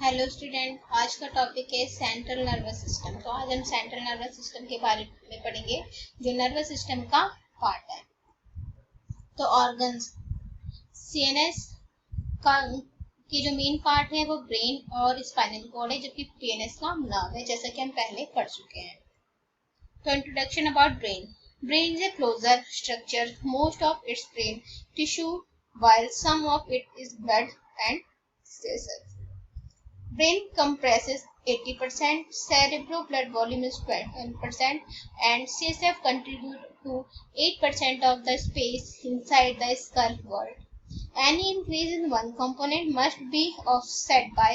Hello student, आज का topic है सेंट्रल नर्वस सिस्टम। तो आज हम सेंट्रल नर्वस सिस्टम के बारे में पढ़ेंगे, जो नर्वस सिस्टम का पार्ट है। तो ऑर्गन्स, सीएनएस का की जो मेन पार्ट है वो ब्रेन और स्पाइनल कॉर्ड है, जबकि पीएनएस का नर्व है, जैसा कि हम पहले पढ़ चुके हैं। तो introduction about brain. Brain is a closer structure. Most of its brain tissue, while some of it is blood and cells. Brain comprises 80%, cerebral blood volume is 12%, and CSF contribute to 8% of the space inside the skull wall. Any increase in one component must be offset by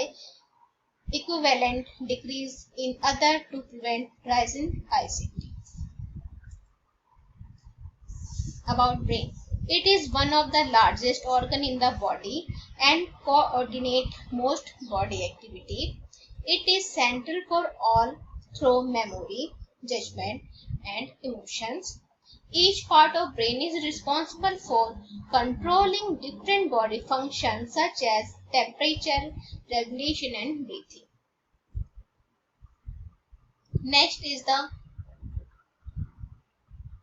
equivalent decrease in other to prevent rise in ICT. About brain. It is one of the largest organ in the body and coordinate most body activity. It is central for all through memory, judgment and emotions. Each part of brain is responsible for controlling different body functions such as temperature, regulation and breathing. Next is the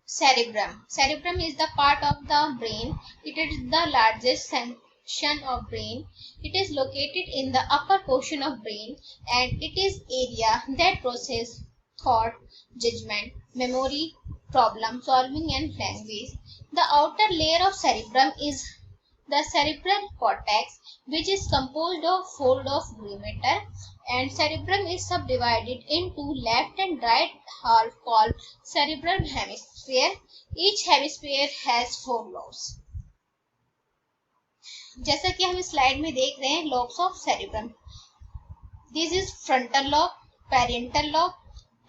cerebrum. Cerebrum is the part of the brain. It is the largest section of brain. It is located in the upper portion of brain and it is area that process thought, judgment, memory, problem solving and language. The outer layer of cerebrum is the cerebral cortex, which is composed of fold of gray matter, and cerebrum is subdivided into left and right half called cerebral hemisphere. Each hemisphere has 4 lobes. जैसा कि हम slide में देख रहे हैं, lobes of cerebrum. This is frontal lobe, parietal lobe,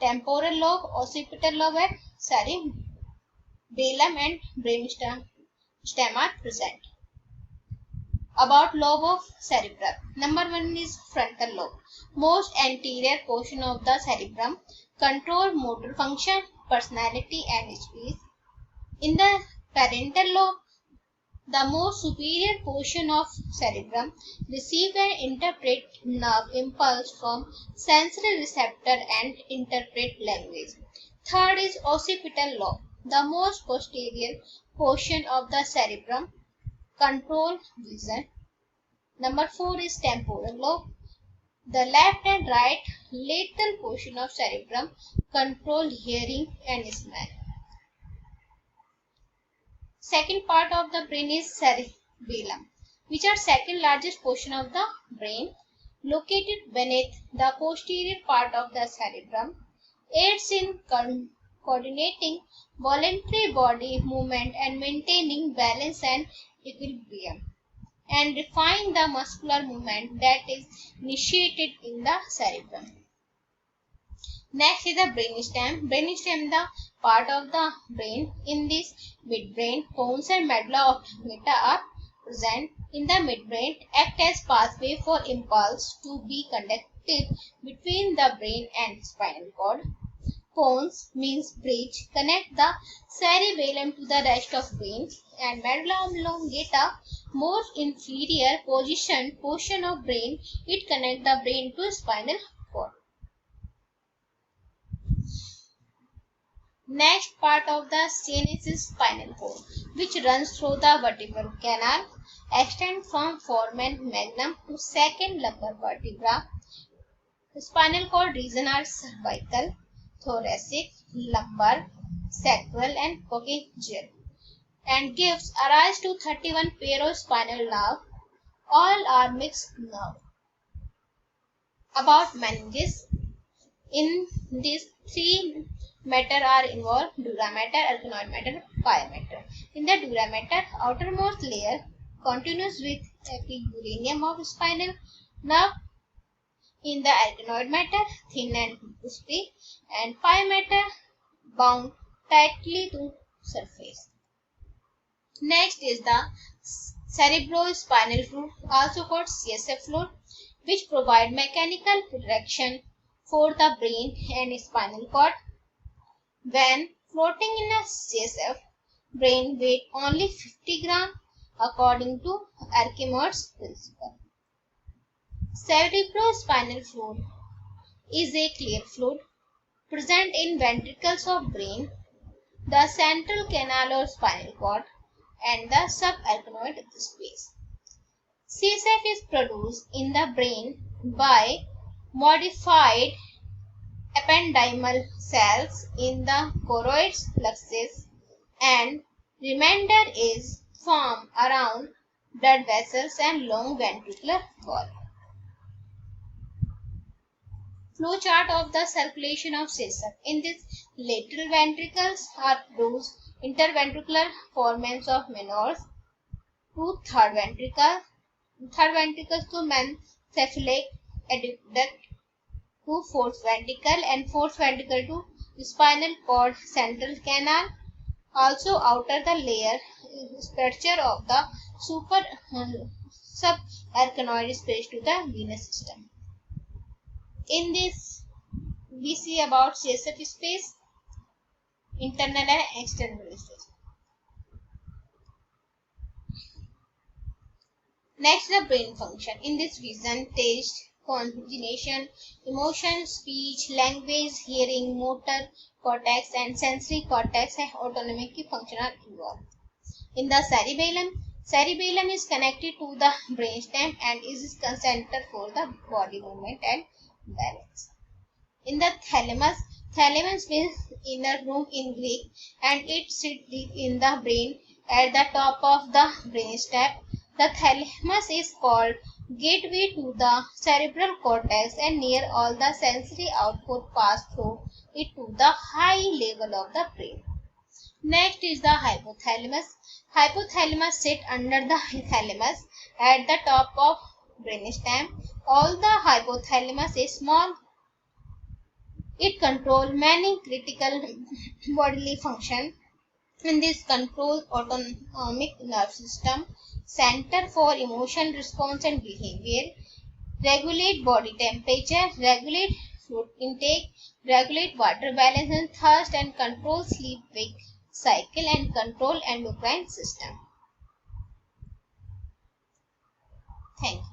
temporal lobe, occipital lobe and cerebellum and brainstem are present. About lobe of cerebrum. Number 1 is frontal lobe. Most anterior portion of the cerebrum control motor function, personality and speech. In the parietal lobe, the most superior portion of cerebrum receive and interpret nerve impulse from sensory receptor and interpret language. Third is occipital lobe. The most posterior portion of the cerebrum control vision. Number 4 is temporal lobe. The left and right lateral portion of cerebrum control hearing and smell. Second part of the brain is cerebellum, which are second largest portion of the brain, located beneath the posterior part of the cerebrum. Aids in coordinating voluntary body movement and maintaining balance and equilibrium, and refine the muscular movement that is initiated in the cerebrum. Next is the brainstem. Brainstem is the part of the brain. In this midbrain, pons and medulla oblongata are present. In the midbrain, act as pathway for impulse to be conducted between the brain and spinal cord. Pons means bridge, connect the cerebellum to the rest of brain, and medulla oblongata, most inferior portion of brain, it connect the brain to spinal cord. Next part of the CNS is spinal cord, which runs through the vertebral canal, extend from foramen magnum to second lumbar vertebra. The spinal cord region are cervical, thoracic, lumbar, sacral and coccygeal, and gives rise to 31 pair of spinal nerve. All are mixed nerve. About meninges. In these three matter are involved: dura mater, arachnoid matter, pia mater. In the dura mater, outermost layer continues with epiduranium of spinal nerve. In the arachnoid matter, thin and crispy, and pia mater bound tightly to surface. Next is the cerebrospinal fluid, also called CSF fluid, which provide mechanical protection for the brain and spinal cord. When floating in a CSF, brain weight only 50 grams according to Archimedes' principle. Cerebrospinal fluid is a clear fluid present in ventricles of brain, the central canal or spinal cord, and the subarachnoid space. CSF is produced in the brain by modified ependymal cells in the choroid plexus, and remainder is formed around blood vessels and long ventricular wall. Flow chart of the circulation of CSF. In this, lateral ventricles are those interventricular foramens of Meniere's to third ventricle to mesencephalic aqueduct to fourth ventricle, and fourth ventricle to spinal cord central canal. Also outer the layer structure of the subarachnoid space to the venous system. In this, we see about CSF space, internal and external space. Next, the brain function. In this, vision, taste, cognition, emotion, speech, language, hearing, motor cortex, and sensory cortex and autonomic function are involved. In the cerebellum is connected to the brainstem and is the center for the body movement and balance. In the thalamus means inner room in Greek, and it sits deep in the brain at the top of the brainstem. The thalamus is called gateway to the cerebral cortex, and near all the sensory output pass through it to the high level of the brain. Next is the hypothalamus. Hypothalamus sits under the thalamus at the top of brainstem. All the hypothalamus is small. It controls many critical bodily functions. In this controls autonomic nerve system, center for emotion response and behavior, regulate body temperature, regulate fluid intake, regulate water balance and thirst, and control sleep-wake cycle and control endocrine system. Thank you.